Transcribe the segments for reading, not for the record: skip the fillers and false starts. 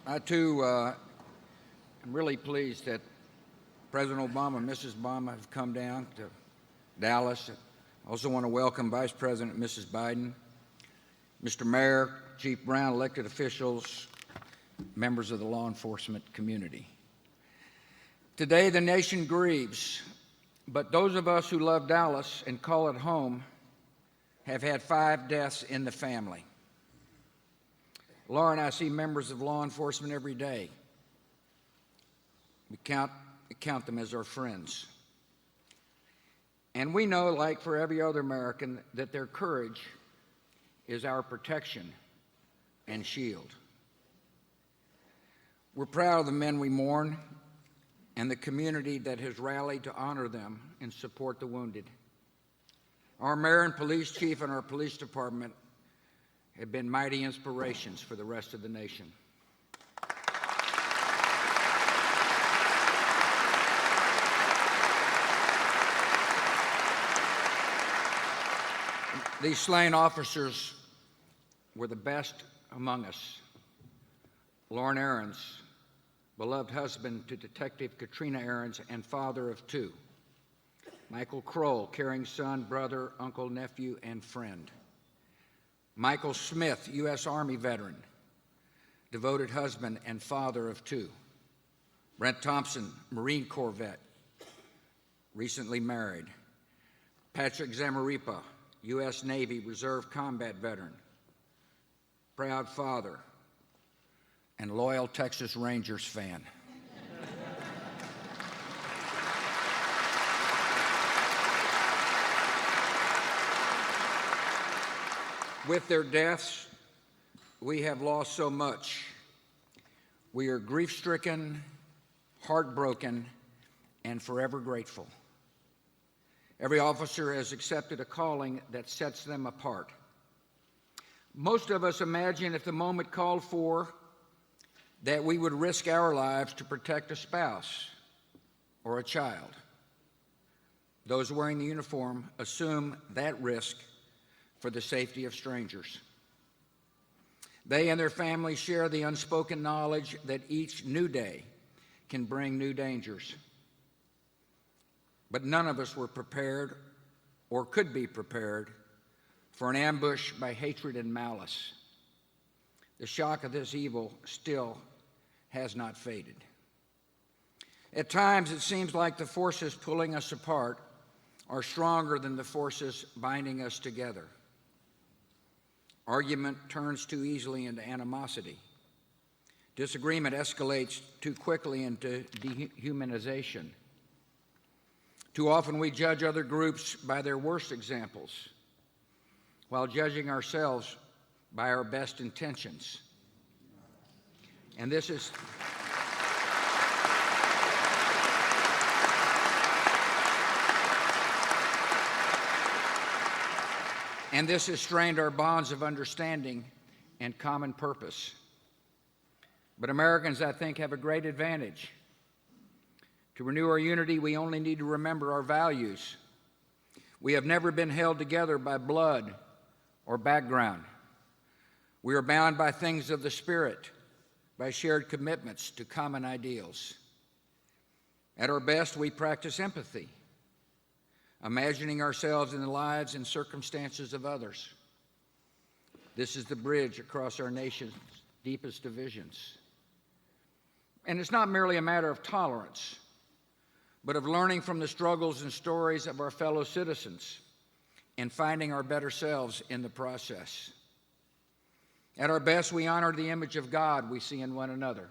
I too am really pleased that President Obama and Mrs. Obama have come down to Dallas. I also want to welcome Vice President Mrs. Biden, Mr. Mayor, Chief Brown, elected officials, members of the law enforcement community. Today, the nation grieves, but those of us who love Dallas and call it home have had 5 deaths in the family. Laura and I see members of law enforcement every day. We count them as our friends. And we know, like for every other American, that their courage is our protection and shield. We're proud of the men we mourn and the community that has rallied to honor them and support the wounded. Our mayor and police chief and our police department have been mighty inspirations for the rest of the nation. These slain officers were the best among us. Lauren Ahrens, beloved husband to Detective Katrina Ahrens and father of 2. Michael Kroll, caring son, brother, uncle, nephew, and friend. Michael Smith, U.S. Army veteran, devoted husband and father of 2. Brent Thompson, Marine Corps vet, recently married. Patrick Zamarripa, U.S. Navy Reserve combat veteran, proud father, and loyal Texas Rangers fan. With their deaths, we have lost so much. We are grief-stricken, heartbroken, and forever grateful. Every officer has accepted a calling that sets them apart. Most of us imagine if the moment called for that we would risk our lives to protect a spouse or a child. Those wearing the uniform assume that risk for the safety of strangers. They and their families share the unspoken knowledge that each new day can bring new dangers. But none of us were prepared or could be prepared for an ambush by hatred and malice. The shock of this evil still has not faded. At times, it seems like the forces pulling us apart are stronger than the forces binding us together. Argument turns too easily into animosity. Disagreement escalates too quickly into dehumanization. Too often we judge other groups by their worst examples, while judging ourselves by our best intentions. And this has strained our bonds of understanding and common purpose. But Americans, I think, have a great advantage. To renew our unity, we only need to remember our values. We have never been held together by blood or background. We are bound by things of the Spirit, by shared commitments to common ideals. At our best, we practice empathy, imagining ourselves in the lives and circumstances of others. This is the bridge across our nation's deepest divisions. And it's not merely a matter of tolerance, but of learning from the struggles and stories of our fellow citizens and finding our better selves in the process. At our best, we honor the image of God we see in one another.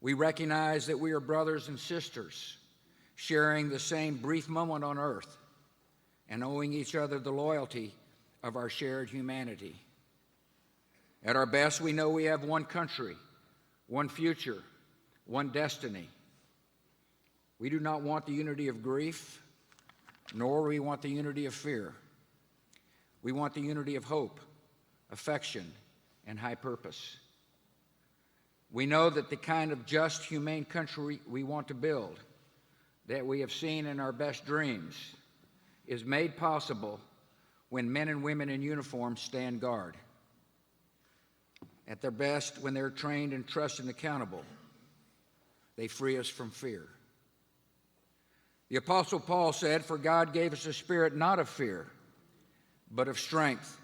We recognize that we are brothers and sisters, sharing the same brief moment on earth and owing each other the loyalty of our shared humanity. At our best, we know we have one country, one future, one destiny. We do not want the unity of grief, nor do we want the unity of fear. We want the unity of hope, affection, and high purpose. We know that the kind of just, humane country we want to build, that we have seen in our best dreams, is made possible when men and women in uniform stand guard. At their best, when they're trained and trusted and accountable, they free us from fear. The Apostle Paul said, "For God gave us a spirit not of fear, but of strength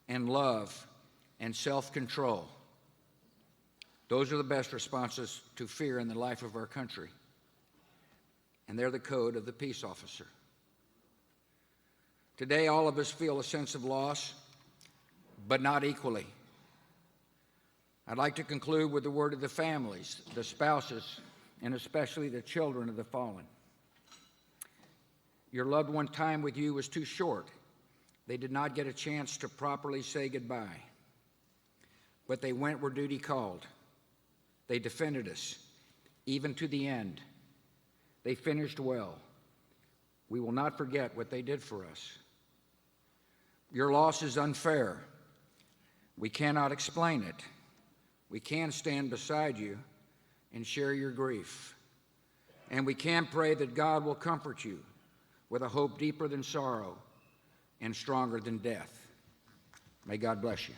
and love and self-control." Those are the best responses to fear in the life of our country. And they're the code of the peace officer. Today, all of us feel a sense of loss, but not equally. I'd like to conclude with the word of the families, the spouses, and especially the children of the fallen. Your loved one time with you was too short. They did not get a chance to properly say goodbye. But they went where duty called. They defended us, even to the end. They finished well. We will not forget what they did for us. Your loss is unfair. We cannot explain it. We can stand beside you and share your grief. And we can pray that God will comfort you with a hope deeper than sorrow and stronger than death. May God bless you.